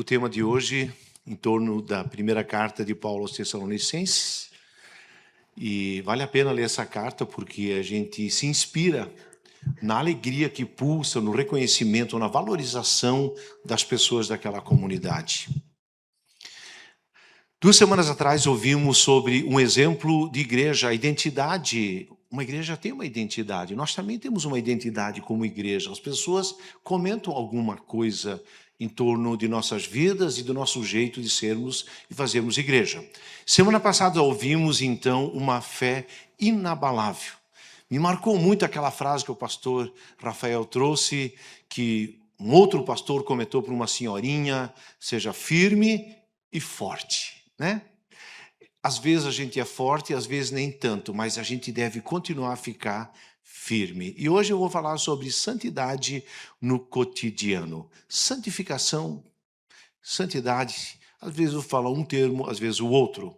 o tema de hoje em torno da primeira carta de Paulo aos Tessalonicenses. E vale a pena ler essa carta porque a gente se inspira na alegria que pulsa, no reconhecimento, na valorização das pessoas daquela comunidade. 2 semanas atrás ouvimos sobre um exemplo de igreja, a identidade. Uma igreja tem uma identidade, nós também temos uma identidade como igreja. As pessoas comentam alguma coisa em torno de nossas vidas e do nosso jeito de sermos e fazermos igreja. Semana passada ouvimos então uma fé inabalável. Me marcou muito aquela frase que o pastor Rafael trouxe, que um outro pastor comentou para uma senhorinha: seja firme e forte. Né? Às vezes a gente é forte, às vezes nem tanto, mas a gente deve continuar a ficar firme. E hoje eu vou falar sobre santidade no cotidiano. Santificação, santidade, às vezes eu falo um termo, às vezes o outro.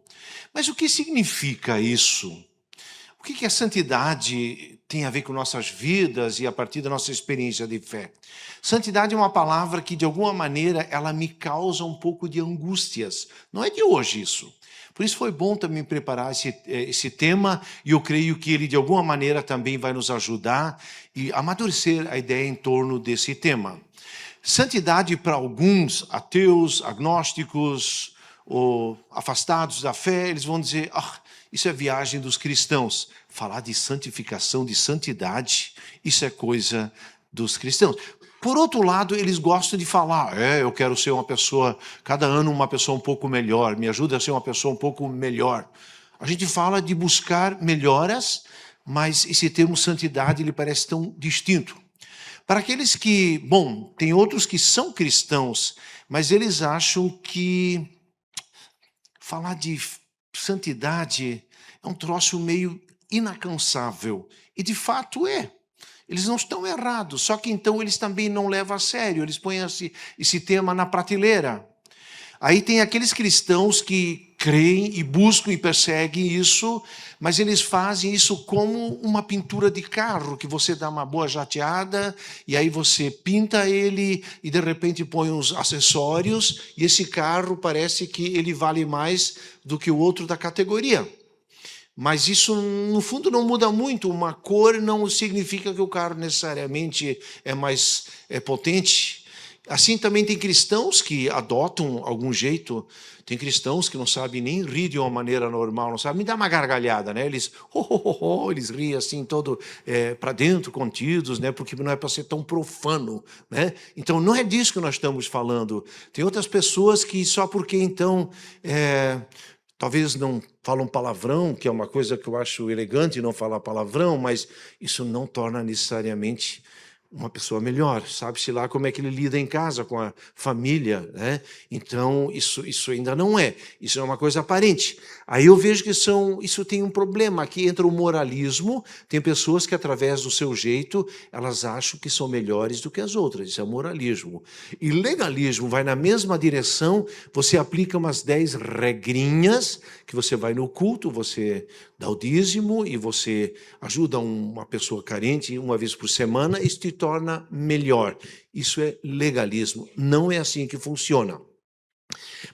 Mas o que significa isso? O que a santidade tem a ver com nossas vidas e a partir da nossa experiência de fé? Santidade é uma palavra que, de alguma maneira, ela me causa um pouco de angústias. Não é de hoje isso. Por isso foi bom também preparar esse tema e eu creio que ele, de alguma maneira, também vai nos ajudar e amadurecer a ideia em torno desse tema. Santidade para alguns ateus, agnósticos ou afastados da fé, eles vão dizer: isso é viagem dos cristãos. Falar de santificação, de santidade, isso é coisa dos cristãos. Por outro lado, eles gostam de falar: eu quero ser uma pessoa, cada ano uma pessoa um pouco melhor, me ajuda a ser uma pessoa um pouco melhor. A gente fala de buscar melhoras, mas esse termo santidade ele parece tão distinto. Para aqueles que, tem outros que são cristãos, mas eles acham que falar de santidade é um troço meio inalcançável. E de fato é. Eles não estão errados, só que então eles também não levam a sério, eles põem esse tema na prateleira. Aí tem aqueles cristãos que creem e buscam e perseguem isso, mas eles fazem isso como uma pintura de carro, que você dá uma boa jateada, e aí você pinta ele, e de repente põe uns acessórios, e esse carro parece que ele vale mais do que o outro da categoria. Mas isso, no fundo, não muda muito. Uma cor não significa que o carro necessariamente é mais potente. Assim também tem cristãos que adotam algum jeito. Tem cristãos que não sabem nem rir de uma maneira normal, não sabem, me dá uma gargalhada, né? Eles, eles riem assim, todo para dentro, contidos, né? Porque não é para ser tão profano, né? Então, não é disso que nós estamos falando. Tem outras pessoas que só porque, então, talvez não falam palavrão, que é uma coisa que eu acho elegante não falar palavrão, mas isso não torna necessariamente uma pessoa melhor. Sabe-se lá como é que ele lida em casa, com a família, né? Então, isso ainda não é. Isso é uma coisa aparente. Aí eu vejo que isso tem um problema. Aqui entra o moralismo. Tem pessoas que, através do seu jeito, elas acham que são melhores do que as outras. Isso é moralismo. E legalismo vai na mesma direção. Você aplica umas 10 regrinhas, que você vai no culto, você dá o dízimo e você ajuda uma pessoa carente uma vez por semana, isso te torna melhor. Isso é legalismo. Não é assim que funciona.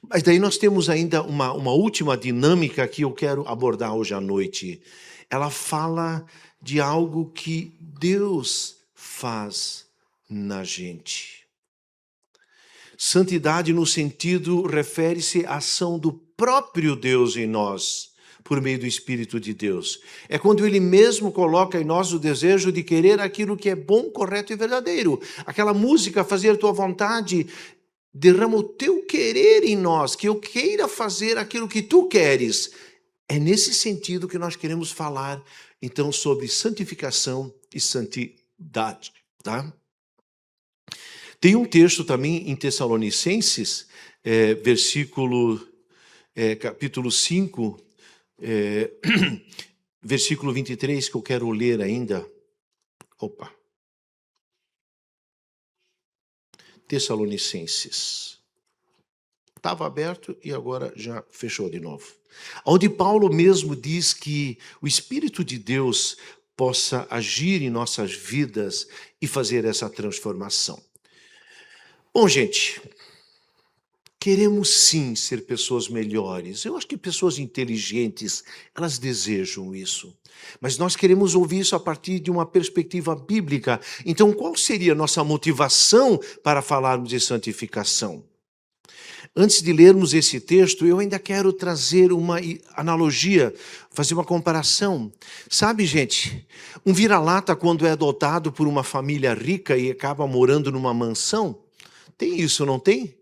Mas daí nós temos ainda uma última dinâmica que eu quero abordar hoje à noite. Ela fala de algo que Deus faz na gente. Santidade no sentido refere-se à ação do próprio Deus em nós, por meio do Espírito de Deus. É quando Ele mesmo coloca em nós o desejo de querer aquilo que é bom, correto e verdadeiro. Aquela música, fazer a tua vontade, derrama o teu querer em nós, que eu queira fazer aquilo que tu queres. É nesse sentido que nós queremos falar, então, sobre santificação e santidade, tá? Tem um texto também em Tessalonicenses, capítulo 5, versículo 23, que eu quero ler ainda. Tessalonicenses. Estava aberto e agora já fechou de novo. Onde Paulo mesmo diz que o Espírito de Deus possa agir em nossas vidas e fazer essa transformação. Bom, gente, queremos sim ser pessoas melhores. Eu acho que pessoas inteligentes, elas desejam isso. Mas nós queremos ouvir isso a partir de uma perspectiva bíblica. Então, qual seria a nossa motivação para falarmos de santificação? Antes de lermos esse texto, eu ainda quero trazer uma analogia, fazer uma comparação. Sabe, gente, um vira-lata, quando é adotado por uma família rica e acaba morando numa mansão, tem isso, não tem?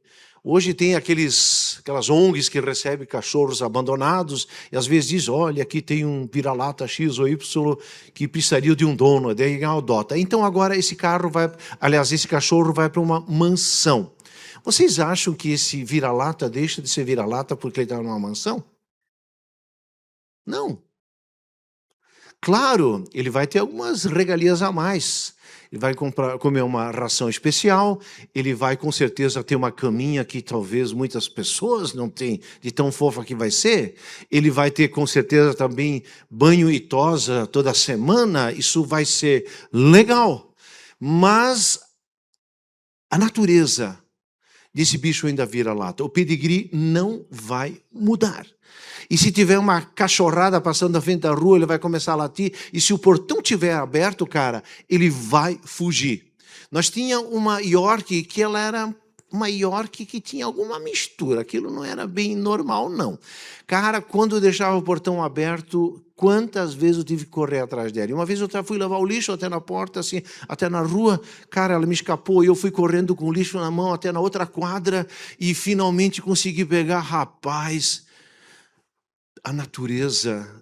Hoje tem aquelas ONGs que recebem cachorros abandonados e às vezes diz, olha, aqui tem um vira-lata X ou Y que precisaria de um dono, daí adota. Então agora esse cachorro vai para uma mansão. Vocês acham que esse vira-lata deixa de ser vira-lata porque ele está numa mansão? Não. Claro, ele vai ter algumas regalias a mais. Ele vai comer uma ração especial, ele vai com certeza ter uma caminha que talvez muitas pessoas não tenham, de tão fofa que vai ser. Ele vai ter com certeza também banho e tosa toda semana, isso vai ser legal. Mas a natureza desse bicho ainda vira-lata. O pedigree não vai mudar. E se tiver uma cachorrada passando na frente da rua, ele vai começar a latir. E se o portão estiver aberto, cara, ele vai fugir. Nós tínhamos uma York que ela era uma York que tinha alguma mistura. Aquilo não era bem normal, não. Cara, quando eu deixava o portão aberto, quantas vezes eu tive que correr atrás dela? E uma vez eu fui lavar o lixo até na porta, assim, até na rua. Cara, ela me escapou e eu fui correndo com o lixo na mão até na outra quadra e finalmente consegui pegar. Rapaz, a natureza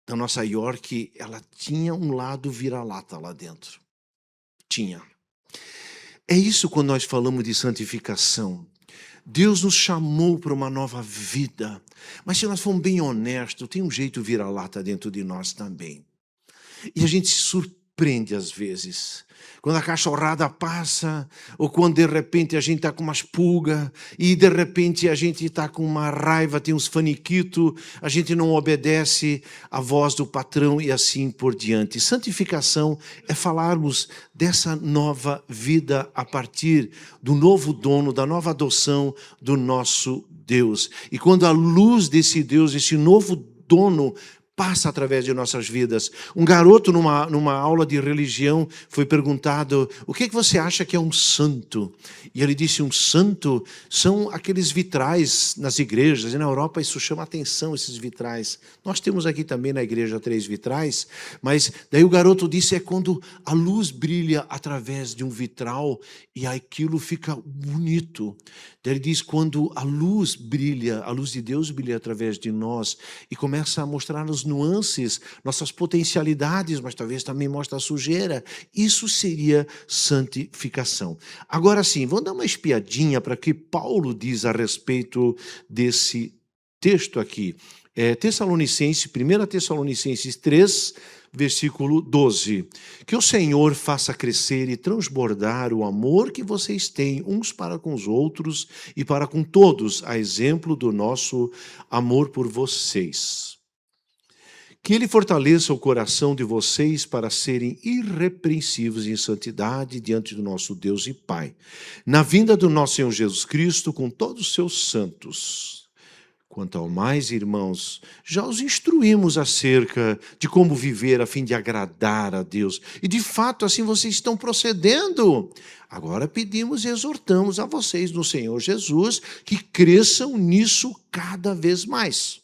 da nossa York, ela tinha um lado vira-lata lá dentro. Tinha. É isso quando nós falamos de santificação. Deus nos chamou para uma nova vida. Mas se nós formos bem honestos, tem um jeito vira-lata dentro de nós também. E a gente se surpreende às vezes. Quando a cachorrada passa, ou quando de repente a gente está com umas pulgas, e de repente a gente está com uma raiva, tem uns faniquitos, a gente não obedece à voz do patrão e assim por diante. Santificação é falarmos dessa nova vida a partir do novo dono, da nova adoção do nosso Deus. E quando a luz desse Deus, esse novo dono, passa através de nossas vidas. Um garoto numa aula de religião foi perguntado, o que você acha que é um santo? E ele disse, um santo são aqueles vitrais nas igrejas, e na Europa isso chama atenção, esses vitrais. Nós temos aqui também na igreja 3 vitrais, mas daí o garoto disse, é quando a luz brilha através de um vitral e aquilo fica bonito. Daí ele diz, quando a luz brilha, a luz de Deus brilha através de nós e começa a mostrar-nos nuances, nossas potencialidades, mas talvez também mostra a sujeira. Isso seria santificação. Agora sim, vamos dar uma espiadinha para o que Paulo diz a respeito desse texto aqui. 1 Tessalonicenses 3, versículo 12. Que o Senhor faça crescer e transbordar o amor que vocês têm uns para com os outros e para com todos, a exemplo do nosso amor por vocês. Que Ele fortaleça o coração de vocês para serem irrepreensíveis em santidade diante do nosso Deus e Pai, na vinda do nosso Senhor Jesus Cristo com todos os seus santos. Quanto ao mais, irmãos, já os instruímos acerca de como viver a fim de agradar a Deus. E de fato, assim vocês estão procedendo. Agora pedimos e exortamos a vocês no Senhor Jesus que cresçam nisso cada vez mais.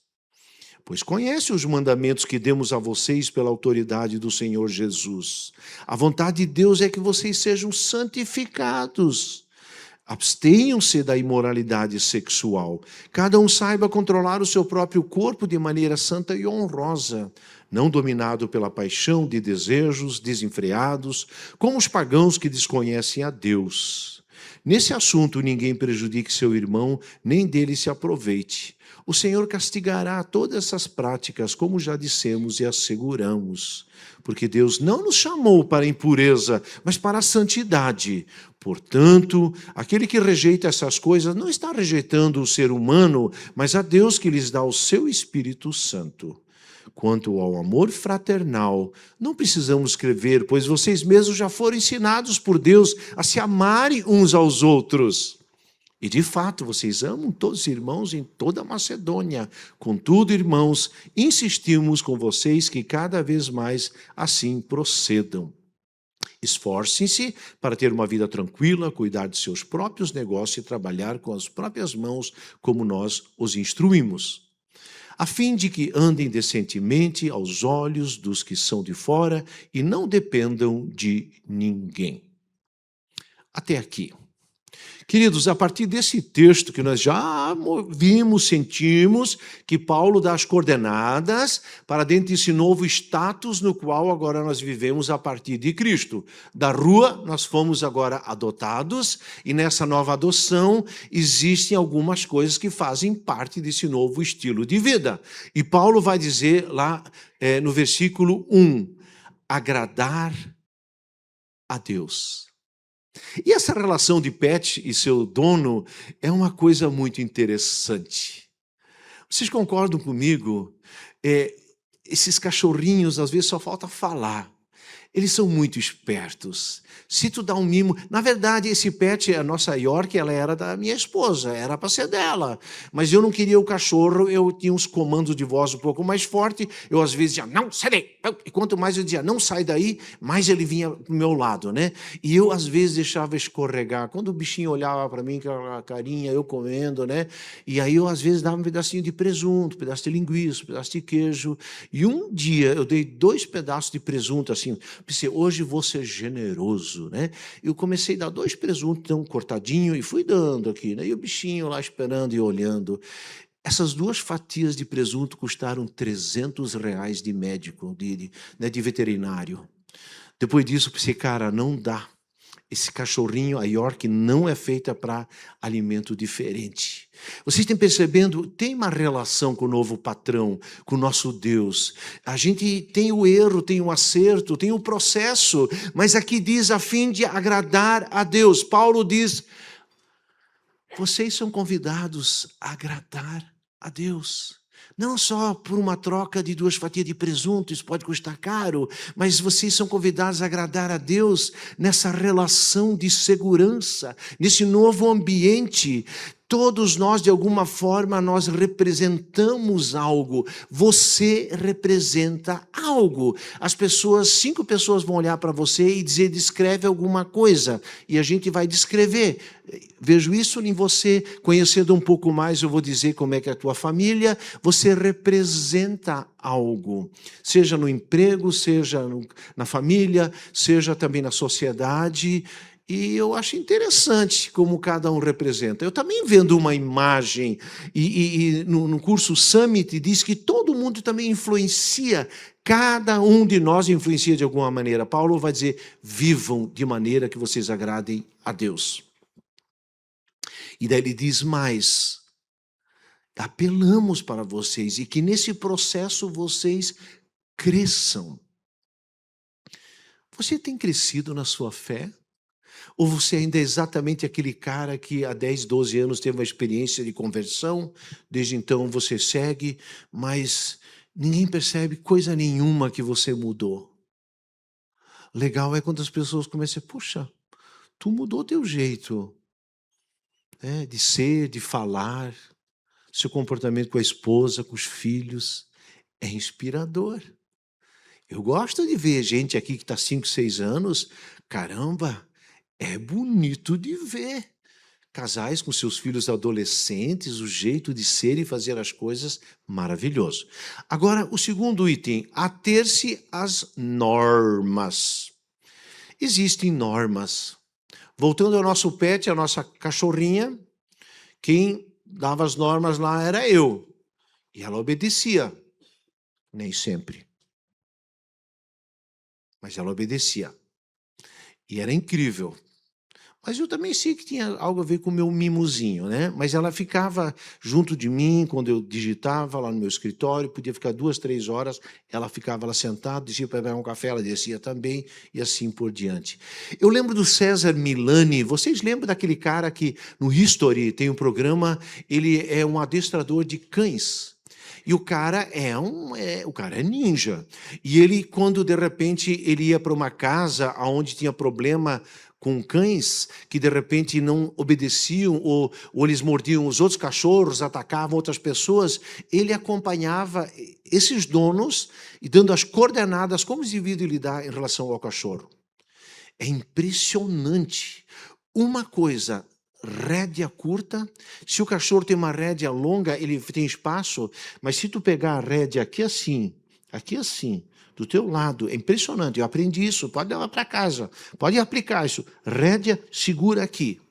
Pois conhece os mandamentos que demos a vocês pela autoridade do Senhor Jesus. A vontade de Deus é que vocês sejam santificados. Abstenham-se da imoralidade sexual. Cada um saiba controlar o seu próprio corpo de maneira santa e honrosa, não dominado pela paixão de desejos desenfreados, como os pagãos que desconhecem a Deus. Nesse assunto, ninguém prejudique seu irmão, nem dele se aproveite. O Senhor castigará todas essas práticas, como já dissemos e asseguramos, porque Deus não nos chamou para a impureza, mas para a santidade. Portanto, aquele que rejeita essas coisas não está rejeitando o ser humano, mas a Deus que lhes dá o seu Espírito Santo. Quanto ao amor fraternal, não precisamos escrever, pois vocês mesmos já foram ensinados por Deus a se amarem uns aos outros. E de fato, vocês amam todos os irmãos em toda a Macedônia. Contudo, irmãos, insistimos com vocês que cada vez mais assim procedam. Esforcem-se para ter uma vida tranquila, cuidar de seus próprios negócios e trabalhar com as próprias mãos, como nós os instruímos, a fim de que andem decentemente aos olhos dos que são de fora e não dependam de ninguém. Até aqui. Queridos, a partir desse texto que nós já vimos, sentimos, que Paulo dá as coordenadas para dentro desse novo status no qual agora nós vivemos a partir de Cristo. Da rua, nós fomos agora adotados, e nessa nova adoção existem algumas coisas que fazem parte desse novo estilo de vida. E Paulo vai dizer lá no versículo 1, agradar a Deus. E essa relação de pet e seu dono é uma coisa muito interessante. Vocês concordam comigo? Esses cachorrinhos, às vezes, só falta falar. Eles são muito espertos. Se tu dá um mimo... Na verdade, esse pet, a nossa York, ela era da minha esposa, era para ser dela. Mas eu não queria o cachorro, eu tinha uns comandos de voz um pouco mais fortes. Eu, às vezes, dizia, não, sai daí. E quanto mais eu dizia, não sai daí, mais ele vinha pro meu lado, né? E eu, às vezes, deixava escorregar. Quando o bichinho olhava para mim, com a carinha, eu comendo, né? E aí eu, às vezes, dava um pedacinho de presunto, um pedaço de linguiça, um pedaço de queijo. E um dia, eu dei 2 pedaços de presunto, assim... Pensei, hoje vou ser generoso, né? Eu comecei a dar 2 presuntos, então, cortadinho, e fui dando aqui, né? E o bichinho lá esperando e olhando. Essas 2 fatias de presunto custaram R$300 de médico, de veterinário. Depois disso, pensei, cara, não dá. Esse cachorrinho, a York, não é feita para alimento diferente. Vocês estão percebendo? Tem uma relação com o novo patrão, com o nosso Deus. A gente tem o erro, tem o acerto, tem o processo, mas aqui diz a fim de agradar a Deus. Paulo diz, vocês são convidados a agradar a Deus. Não só por uma troca de 2 fatias de presunto, isso pode custar caro, mas vocês são convidados a agradar a Deus nessa relação de segurança, nesse novo ambiente. Todos nós, de alguma forma, nós representamos algo. Você representa algo. As pessoas, 5 pessoas vão olhar para você e dizer, descreve alguma coisa. E a gente vai descrever. Vejo isso em você. Conhecendo um pouco mais, eu vou dizer como é que é a tua família. Você representa algo. Seja no emprego, seja na família, seja também na sociedade. E eu acho interessante como cada um representa. Eu também vendo uma imagem, e no curso Summit diz que todo mundo também influencia, cada um de nós influencia de alguma maneira. Paulo vai dizer, vivam de maneira que vocês agradem a Deus. E daí ele diz mais, apelamos para vocês e que nesse processo vocês cresçam. Você tem crescido na sua fé? Ou você ainda é exatamente aquele cara que há 10, 12 anos teve uma experiência de conversão, desde então você segue, mas ninguém percebe coisa nenhuma que você mudou. Legal é quando as pessoas começam a dizer, puxa, tu mudou teu jeito, né, de ser, de falar, seu comportamento com a esposa, com os filhos, é inspirador. Eu gosto de ver gente aqui que está 5, 6 anos, caramba, é bonito de ver. Casais com seus filhos adolescentes, o jeito de ser e fazer as coisas, maravilhoso. Agora, o segundo item, ater-se às normas. Existem normas. Voltando ao nosso pet, a nossa cachorrinha, quem dava as normas lá era eu. E ela obedecia. Nem sempre. Mas ela obedecia. E era incrível. Mas eu também sei que tinha algo a ver com o meu mimozinho, né? Mas ela ficava junto de mim quando eu digitava lá no meu escritório, podia ficar 2, 3 horas, ela ficava lá sentada, descia para pegar um café, ela descia também, e assim por diante. Eu lembro do César Milani, vocês lembram daquele cara que no History tem um programa, ele é um adestrador de cães. E o cara é ninja. E ele, quando de repente ele ia para uma casa onde tinha problema com cães que de repente não obedeciam ou eles mordiam os outros cachorros, atacavam outras pessoas, ele acompanhava esses donos e dando as coordenadas como esse indivíduo lidar em relação ao cachorro. É impressionante. Uma coisa, rédea curta, se o cachorro tem uma rédea longa, ele tem espaço, mas se tu pegar a rédea aqui assim, do teu lado, é impressionante, eu aprendi isso, pode levar para casa, pode aplicar isso, rédea, segura aqui.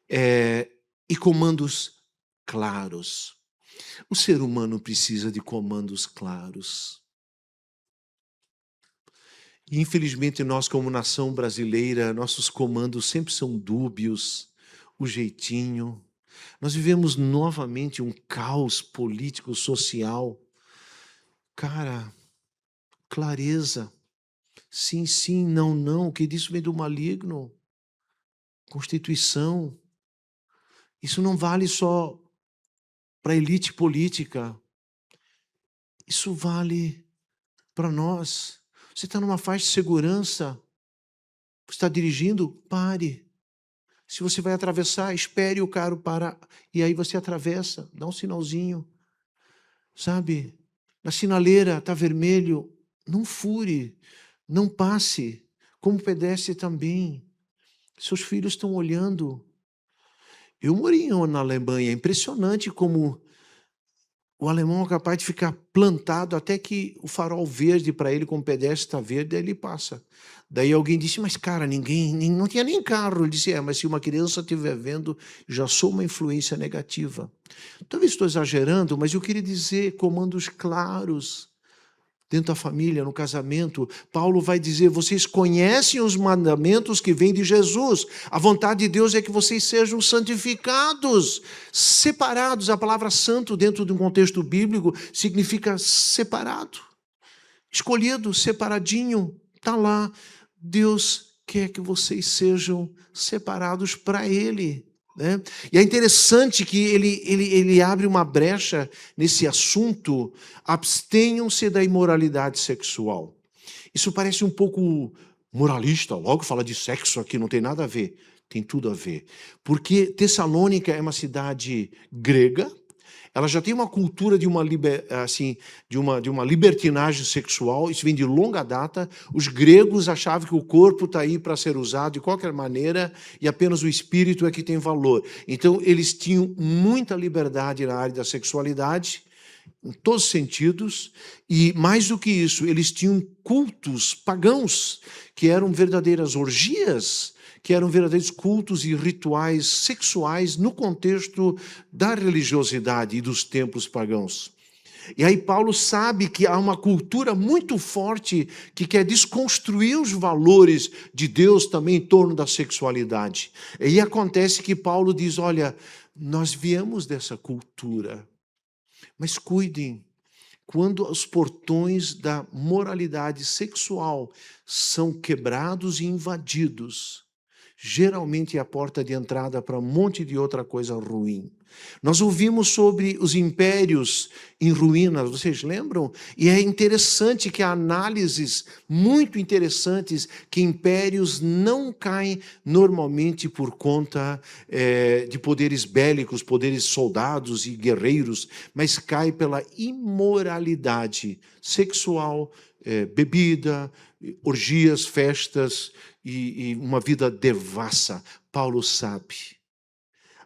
E comandos claros. O ser humano precisa de comandos claros. E, infelizmente, nós, como nação brasileira, nossos comandos sempre são dúbios, o jeitinho. Nós vivemos novamente um caos político, social. Cara, clareza. Sim, sim, não, não. O que disso vem do maligno. Constituição. Isso não vale só para a elite política. Isso vale para nós. Você está numa faixa de segurança. Você está dirigindo? Pare. Se você vai atravessar, espere o carro parar. E aí você atravessa, dá um sinalzinho. Sabe? Na sinaleira está vermelho. Não fure. Não passe. Como pedestre também. Seus filhos estão olhando. Eu morei na Alemanha. É impressionante como o alemão é capaz de ficar plantado até que o farol verde para ele, como pedestre, está verde, aí ele passa. Daí alguém disse, mas cara, não tinha nem carro. Ele disse, mas se uma criança estiver vendo, já sou uma influência negativa. Talvez estou exagerando, mas eu queria dizer comandos claros. Dentro da família, no casamento, Paulo vai dizer, vocês conhecem os mandamentos que vêm de Jesus. A vontade de Deus é que vocês sejam santificados, separados. A palavra santo, dentro de um contexto bíblico, significa separado. Escolhido, separadinho, está lá. Deus quer que vocês sejam separados para Ele. Né? E é interessante que ele abre uma brecha nesse assunto, abstenham-se da imoralidade sexual. Isso parece um pouco moralista, logo fala de sexo aqui, não tem nada a ver. Tem tudo a ver. Porque Tessalônica é uma cidade grega, ela já tem uma cultura de uma libertinagem sexual, isso vem de longa data. Os gregos achavam que o corpo está aí para ser usado de qualquer maneira e apenas o espírito é que tem valor. Então, eles tinham muita liberdade na área da sexualidade, em todos os sentidos, e mais do que isso, eles tinham cultos pagãos, que eram verdadeiras orgias, que eram verdadeiros cultos e rituais sexuais no contexto da religiosidade e dos templos pagãos. E aí Paulo sabe que há uma cultura muito forte que quer desconstruir os valores de Deus também em torno da sexualidade. E acontece que Paulo diz, olha, nós viemos dessa cultura, mas cuidem, quando os portões da moralidade sexual são quebrados e invadidos, geralmente é a porta de entrada para um monte de outra coisa ruim. Nós ouvimos sobre os impérios em ruínas, vocês lembram? E é interessante que há análises muito interessantes que impérios não caem normalmente por conta de poderes bélicos, poderes soldados e guerreiros, mas cai pela imoralidade sexual, bebida, orgias, festas e uma vida devassa. Paulo sabe.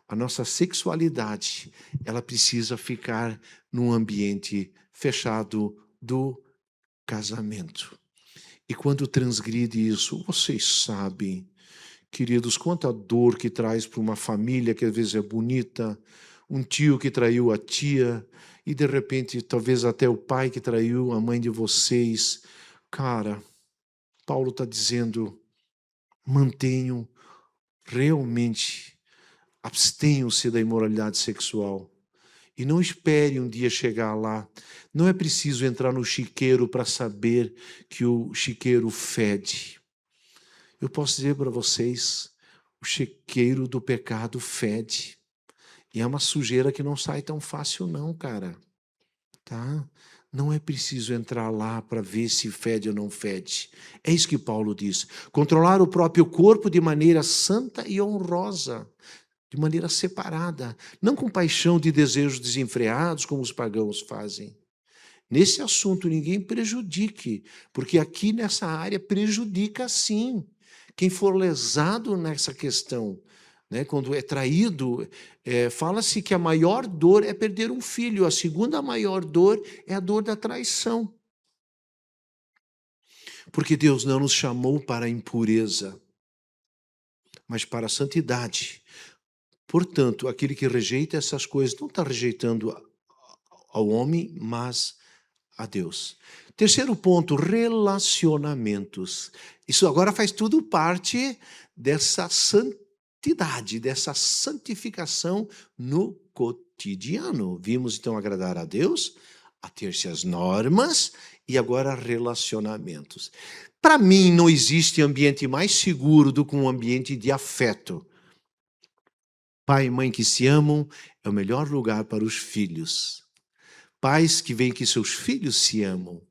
A nossa sexualidade, ela precisa ficar num ambiente fechado do casamento. E quando transgride isso, vocês sabem, queridos, quanta dor que traz para uma família que às vezes é bonita, um tio que traiu a tia, e de repente talvez até o pai que traiu a mãe de vocês. Cara, Paulo está dizendo, mantenham realmente, abstenham-se da imoralidade sexual. E não espere um dia chegar lá. Não é preciso entrar no chiqueiro para saber que o chiqueiro fede. Eu posso dizer para vocês, o chiqueiro do pecado fede. E é uma sujeira que não sai tão fácil não, cara. Tá? Não é preciso entrar lá para ver se fede ou não fede. É isso que Paulo diz. Controlar o próprio corpo de maneira santa e honrosa, de maneira separada, não com paixão de desejos desenfreados, como os pagãos fazem. Nesse assunto, ninguém prejudique, porque aqui nessa área prejudica sim. Quem for lesado nessa questão, né, quando é traído, fala-se que a maior dor é perder um filho, a segunda maior dor é a dor da traição. Porque Deus não nos chamou para a impureza, mas para a santidade. Portanto, aquele que rejeita essas coisas não está rejeitando ao homem, mas a Deus. Terceiro ponto, relacionamentos. Isso agora faz tudo parte dessa santidade, dessa santificação no cotidiano. Vimos então agradar a Deus, a ter-se as normas e agora relacionamentos. Para mim, não existe ambiente mais seguro do que um ambiente de afeto. Pai e mãe que se amam é o melhor lugar para os filhos. Pais que veem que seus filhos se amam.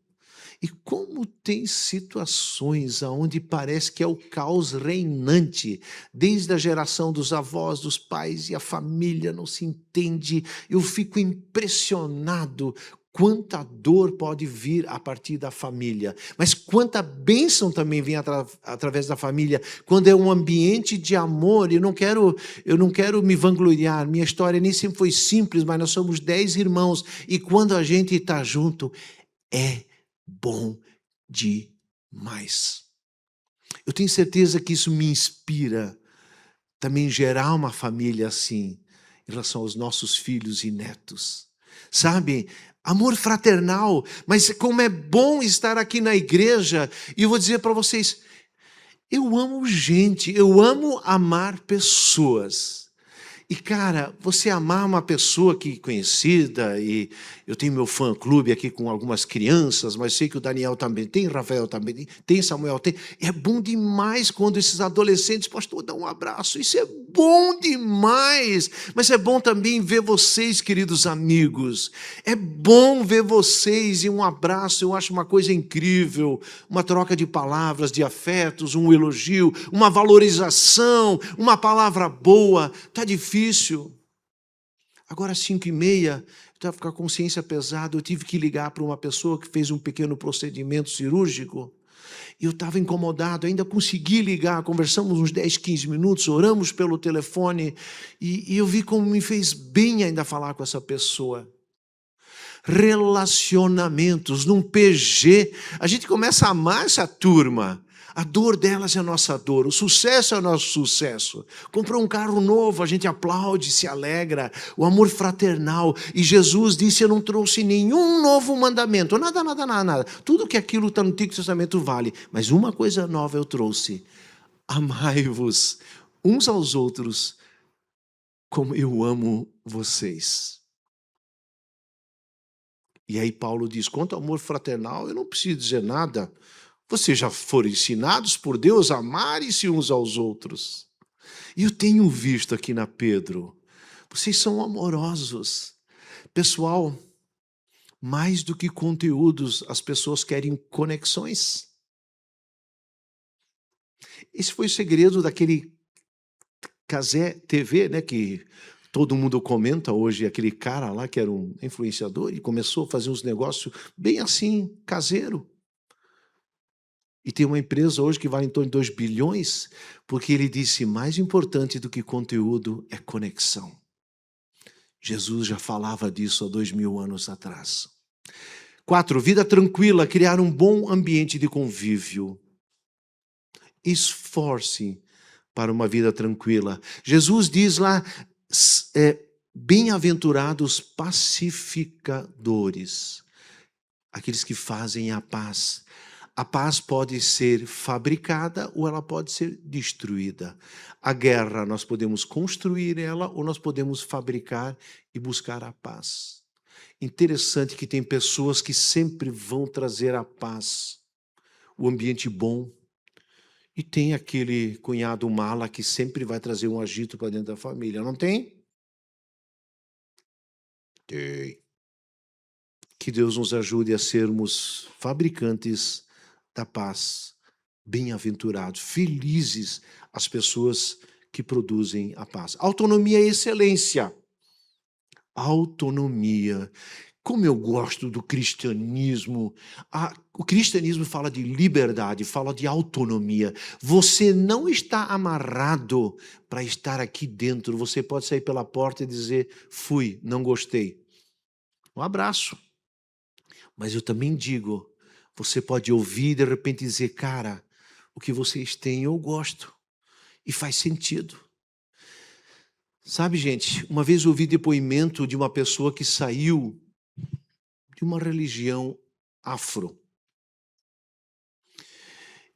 E como tem situações onde parece que é o caos reinante, desde a geração dos avós, dos pais, e a família não se entende. Eu fico impressionado quanta dor pode vir a partir da família, mas quanta bênção também vem através da família, quando é um ambiente de amor. Eu não quero me vangloriar, minha história nem sempre foi simples, mas nós somos 10 irmãos, e quando a gente está junto, é bom demais. Eu tenho certeza que isso me inspira também gerar uma família assim, em relação aos nossos filhos e netos. Sabe? Amor fraternal, mas como é bom estar aqui na igreja, e eu vou dizer para vocês, eu amo gente, eu amo amar pessoas. E, cara, você amar uma pessoa que conhecida, e eu tenho meu fã-clube aqui com algumas crianças, mas sei que o Daniel também tem, Rafael também tem, Samuel tem. É bom demais quando esses adolescentes, pastor, dá um abraço. Isso é bom demais. Mas é bom também ver vocês, queridos amigos. É bom ver vocês e um abraço, eu acho uma coisa incrível. Uma troca de palavras, de afetos, um elogio, uma valorização, uma palavra boa. Está difícil. Agora, às 5h30, eu estava com a consciência pesada, eu tive que ligar para uma pessoa que fez um pequeno procedimento cirúrgico, e eu estava incomodado, ainda consegui ligar, conversamos uns 10, 15 minutos, oramos pelo telefone, e eu vi como me fez bem ainda falar com essa pessoa. Relacionamentos, num PG, a gente começa a amar essa turma. A dor delas é a nossa dor, o sucesso é o nosso sucesso. Comprou um carro novo, a gente aplaude, se alegra, o amor fraternal. E Jesus disse, eu não trouxe nenhum novo mandamento, nada. Tudo que aquilo está no Antigo Testamento vale, mas uma coisa nova eu trouxe. Amai-vos uns aos outros como eu amo vocês. E aí Paulo diz, quanto ao amor fraternal, eu não preciso dizer nada. Vocês já foram ensinados por Deus a amarem-se uns aos outros. E eu tenho visto aqui na Pedro, vocês são amorosos. Pessoal, mais do que conteúdos, as pessoas querem conexões. Esse foi o segredo daquele Cazé TV, né, que todo mundo comenta hoje, aquele cara lá que era um influenciador e começou a fazer uns negócios bem assim, caseiro. E tem uma empresa hoje que vale em torno de 2 bilhões, porque ele disse, mais importante do que conteúdo é conexão. Jesus já falava disso há 2000 anos atrás. 4, vida tranquila, criar um bom ambiente de convívio. Esforce para uma vida tranquila. Jesus diz lá, bem-aventurados pacificadores, aqueles que fazem a paz. A paz pode ser fabricada ou ela pode ser destruída. A guerra, nós podemos construir ela ou nós podemos fabricar e buscar a paz. Interessante que tem pessoas que sempre vão trazer a paz, o ambiente bom. E tem aquele cunhado mala que sempre vai trazer um agito para dentro da família, não tem? Tem. Que Deus nos ajude a sermos fabricantes da paz, bem-aventurados, felizes as pessoas que produzem a paz. Autonomia é excelência. Autonomia. Como eu gosto do cristianismo. O cristianismo fala de liberdade, fala de autonomia. Você não está amarrado para estar aqui dentro. Você pode sair pela porta e dizer: fui, não gostei. Um abraço. Mas eu também digo, você pode ouvir e de repente dizer: cara, o que vocês têm eu gosto. E faz sentido. Sabe, gente, uma vez eu ouvi depoimento de uma pessoa que saiu de uma religião afro.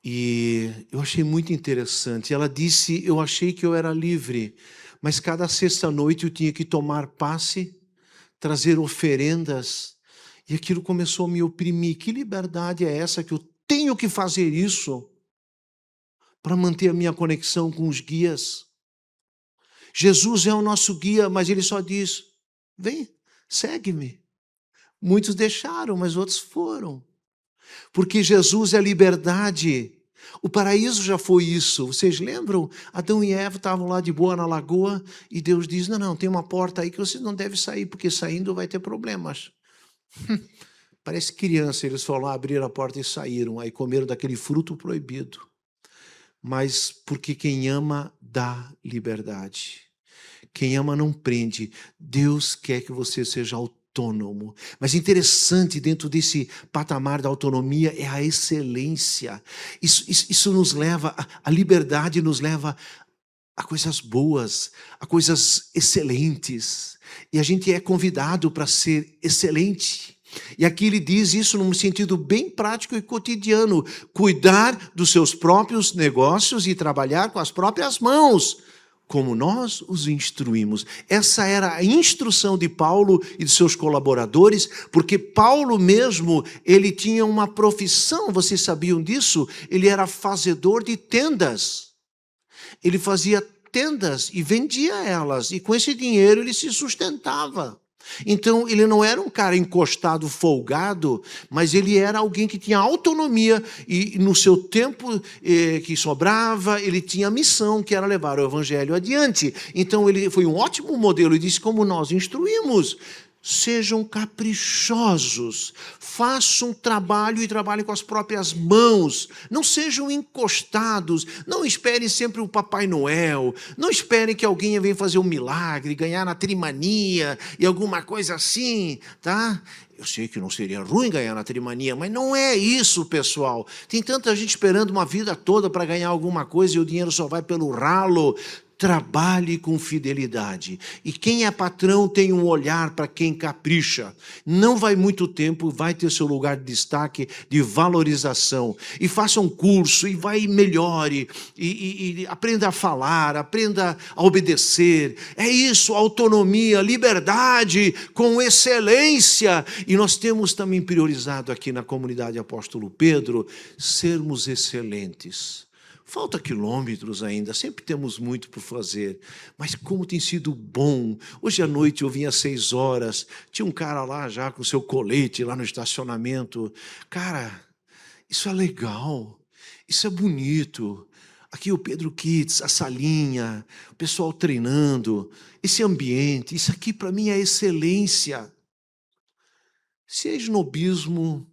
E eu achei muito interessante. Ela disse: eu achei que eu era livre, mas cada sexta-noite eu tinha que tomar passe, trazer oferendas, e aquilo começou a me oprimir. Que liberdade é essa que eu tenho que fazer isso para manter a minha conexão com os guias? Jesus é o nosso guia, mas ele só diz: vem, segue-me. Muitos deixaram, mas outros foram. Porque Jesus é liberdade. O paraíso já foi isso. Vocês lembram? Adão e Eva estavam lá de boa na lagoa e Deus diz: não, tem uma porta aí que você não deve sair, porque saindo vai ter problemas. Parece criança, eles foram lá, abriram a porta e saíram. Aí comeram daquele fruto proibido. Mas porque quem ama dá liberdade. Quem ama não prende. Deus quer que você seja autônomo. Mas interessante, dentro desse patamar da autonomia, é a excelência. Isso nos leva, a liberdade nos leva a coisas boas, a coisas excelentes. E a gente é convidado para ser excelente. E aqui ele diz isso num sentido bem prático e cotidiano: cuidar dos seus próprios negócios e trabalhar com as próprias mãos, como nós os instruímos. Essa era a instrução de Paulo e de seus colaboradores, porque Paulo mesmo, ele tinha uma profissão, vocês sabiam disso? Ele era fazedor de tendas. Ele fazia tendas e vendia elas, e com esse dinheiro ele se sustentava. Então, ele não era um cara encostado, folgado, mas ele era alguém que tinha autonomia e no seu tempo que sobrava, ele tinha a missão, que era levar o evangelho adiante. Então, ele foi um ótimo modelo e disse: como nós instruímos, sejam caprichosos, façam trabalho e trabalhem com as próprias mãos, não sejam encostados, não esperem sempre o Papai Noel, não esperem que alguém venha fazer um milagre, ganhar na trimania e alguma coisa assim, tá? Eu sei que não seria ruim ganhar na trimania, mas não é isso, pessoal. Tem tanta gente esperando uma vida toda para ganhar alguma coisa e o dinheiro só vai pelo ralo. Trabalhe com fidelidade. E quem é patrão tem um olhar para quem capricha. Não vai muito tempo, vai ter seu lugar de destaque, de valorização. E faça um curso, e vai e melhore, e aprenda a falar, aprenda a obedecer. É isso, autonomia, liberdade, com excelência. E nós temos também priorizado aqui na comunidade Apóstolo Pedro, sermos excelentes. Falta quilômetros ainda, sempre temos muito por fazer, mas como tem sido bom. Hoje à noite eu vim às 6 horas, tinha um cara lá já com seu colete lá no estacionamento. Cara, isso é legal, isso é bonito. Aqui o Pedro Kids, a salinha, o pessoal treinando, esse ambiente, isso aqui para mim é excelência. Se é esnobismo,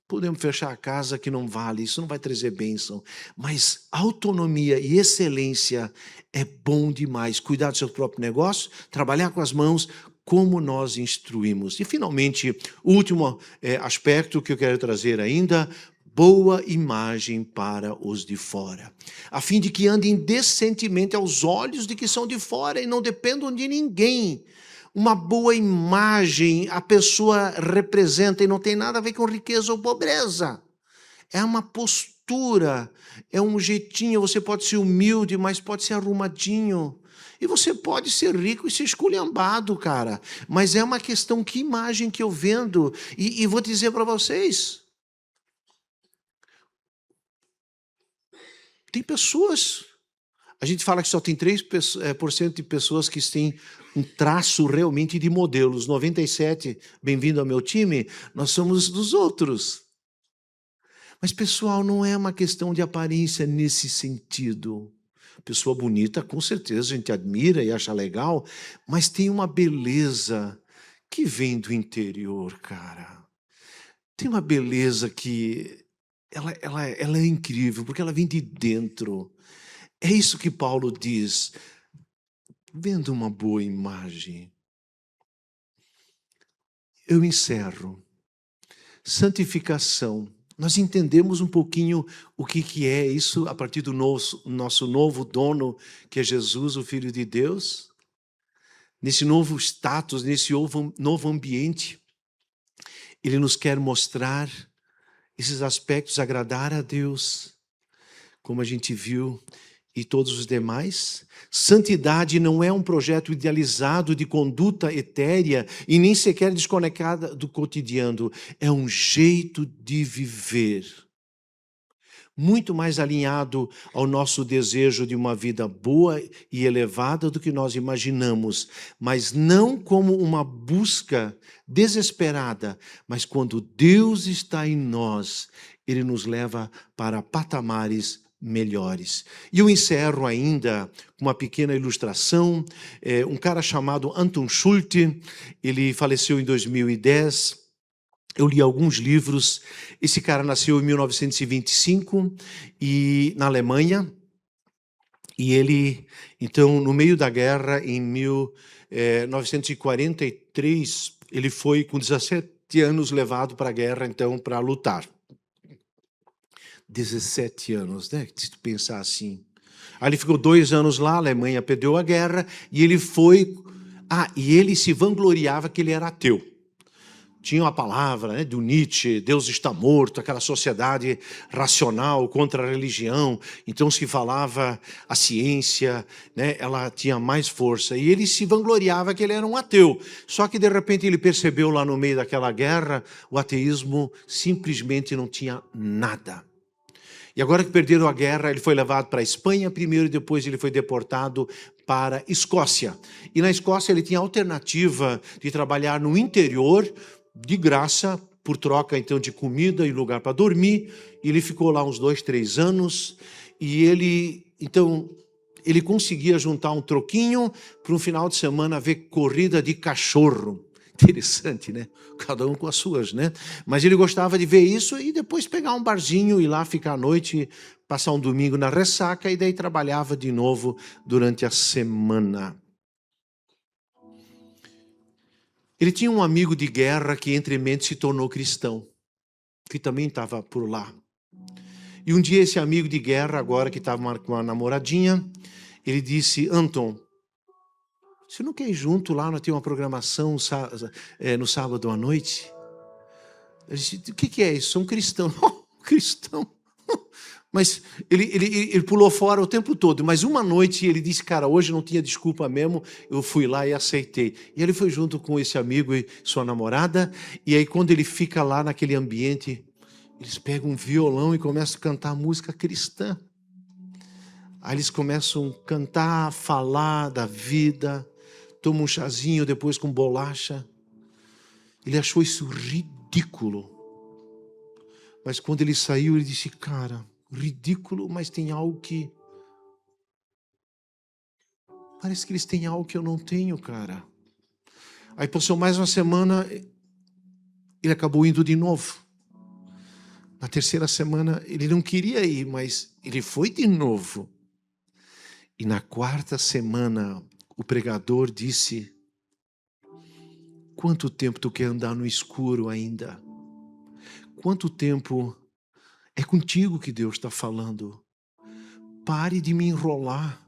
podemos fechar a casa que não vale, isso não vai trazer bênção. Mas autonomia e excelência é bom demais. Cuidar do seu próprio negócio, trabalhar com as mãos, como nós instruímos. E, finalmente, o último aspecto que eu quero trazer ainda: boa imagem para os de fora, a fim de que andem decentemente aos olhos de que são de fora e não dependam de ninguém. Uma boa imagem a pessoa representa, e não tem nada a ver com riqueza ou pobreza. É uma postura, é um jeitinho. Você pode ser humilde, mas pode ser arrumadinho. E você pode ser rico e ser esculhambado, cara. Mas é uma questão, que imagem que eu vendo. E vou dizer para vocês, tem pessoas... A gente fala que só tem 3% de pessoas que têm um traço realmente de modelos. 97, bem-vindo ao meu time, nós somos dos outros. Mas, pessoal, não é uma questão de aparência nesse sentido. Pessoa bonita, com certeza, a gente admira e acha legal, mas tem uma beleza que vem do interior, cara. Tem uma beleza que ela é incrível, porque ela vem de dentro. É isso que Paulo diz. Vendo uma boa imagem, eu encerro. Santificação. Nós entendemos um pouquinho o que é isso a partir do nosso novo dono, que é Jesus, o Filho de Deus. Nesse novo status, nesse novo ambiente, Ele nos quer mostrar esses aspectos, agradar a Deus, como a gente viu, e todos os demais. Santidade não é um projeto idealizado de conduta etérea e nem sequer desconectada do cotidiano. É um jeito de viver, muito mais alinhado ao nosso desejo de uma vida boa e elevada do que nós imaginamos, mas não como uma busca desesperada, mas quando Deus está em nós, Ele nos leva para patamares melhores. E eu encerro ainda com uma pequena ilustração. Um cara chamado Anton Schulte, ele faleceu em 2010. Eu li alguns livros. Esse cara nasceu em 1925 na Alemanha. E ele, então, no meio da guerra, em 1943, ele foi, com 17 anos, levado para a guerra, então, para lutar. 17 anos, né? Se tu pensar assim. Aí ele ficou 2 anos lá, a Alemanha perdeu a guerra, e ele foi... e ele se vangloriava que ele era ateu. Tinha uma palavra, né, do Nietzsche, Deus está morto, aquela sociedade racional contra a religião. Então se falava a ciência, né, ela tinha mais força. E ele se vangloriava que ele era um ateu. Só que de repente ele percebeu lá no meio daquela guerra, o ateísmo simplesmente não tinha nada. E agora que perderam a guerra, ele foi levado para a Espanha primeiro e depois ele foi deportado para a Escócia. E na Escócia ele tinha a alternativa de trabalhar no interior, de graça, por troca então de comida e lugar para dormir. E ele ficou lá uns 2, 3 anos e ele conseguia juntar um troquinho para um final de semana ver corrida de cachorro. Interessante, né? Cada um com as suas, né? Mas ele gostava de ver isso e depois pegar um barzinho, ir lá ficar à noite, passar um domingo na ressaca e daí trabalhava de novo durante a semana. Ele tinha um amigo de guerra que entremente se tornou cristão, que também estava por lá. E um dia esse amigo de guerra, agora que estava com uma namoradinha, ele disse: Anton, você não quer ir junto lá, nós temos uma programação no sábado à noite? Eu disse: o que é isso? Sou um cristão. Cristão? Mas ele pulou fora o tempo todo. Mas uma noite ele disse: cara, hoje não tinha desculpa mesmo, eu fui lá e aceitei. E ele foi junto com esse amigo e sua namorada. E aí quando ele fica lá naquele ambiente, eles pegam um violão e começam a cantar música cristã. Aí eles começam a cantar, falar da vida, tomam um chazinho depois com bolacha. Ele achou isso ridículo. Mas quando ele saiu, ele disse: cara, ridículo, mas tem algo que... parece que eles têm algo que eu não tenho, cara. Aí passou mais uma semana, ele acabou indo de novo. Na terceira semana, ele não queria ir, mas ele foi de novo. E na quarta semana, o pregador disse: quanto tempo tu quer andar no escuro ainda? Quanto tempo é contigo que Deus está falando? Pare de me enrolar.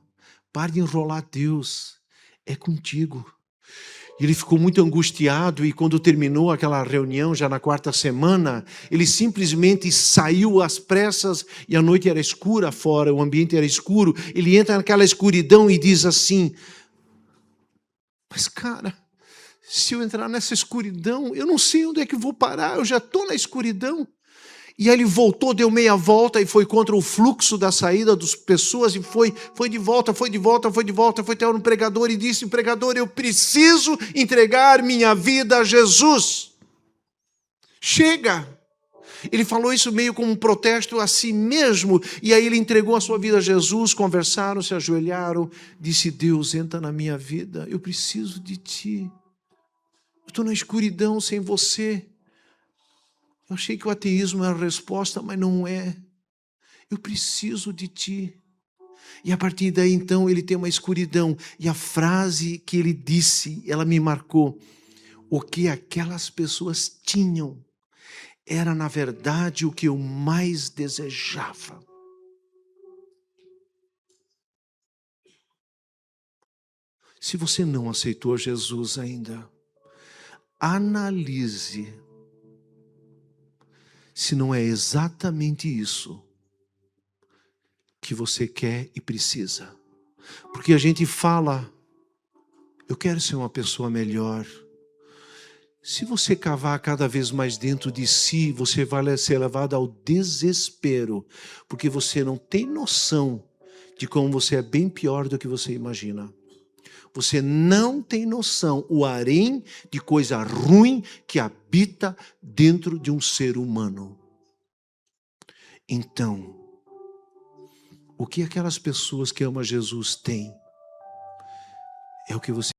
Pare de enrolar Deus. É contigo. Ele ficou muito angustiado e quando terminou aquela reunião, já na quarta semana, ele simplesmente saiu às pressas e a noite era escura fora, o ambiente era escuro. Ele entra naquela escuridão e diz assim: mas cara, se eu entrar nessa escuridão, eu não sei onde é que vou parar, eu já estou na escuridão. E aí ele voltou, deu meia volta e foi contra o fluxo da saída das pessoas e foi de volta, foi até um pregador e disse: pregador, eu preciso entregar minha vida a Jesus. Chega! Ele falou isso meio como um protesto a si mesmo, e aí ele entregou a sua vida a Jesus, conversaram, se ajoelharam, disse: Deus, entra na minha vida, eu preciso de Ti. Eu estou na escuridão sem Você. Eu achei que o ateísmo era a resposta, mas não é. Eu preciso de Ti. E a partir daí, então, ele tem uma escuridão. E a frase que ele disse, ela me marcou. O que aquelas pessoas tinham era, na verdade, o que eu mais desejava. Se você não aceitou Jesus ainda, analise se não é exatamente isso que você quer e precisa. Porque a gente fala, eu quero ser uma pessoa melhor. Se você cavar cada vez mais dentro de si, você vai ser levado ao desespero, porque você não tem noção de como você é bem pior do que você imagina. Você não tem noção o harém de coisa ruim que habita dentro de um ser humano. Então, o que aquelas pessoas que amam Jesus têm é o que você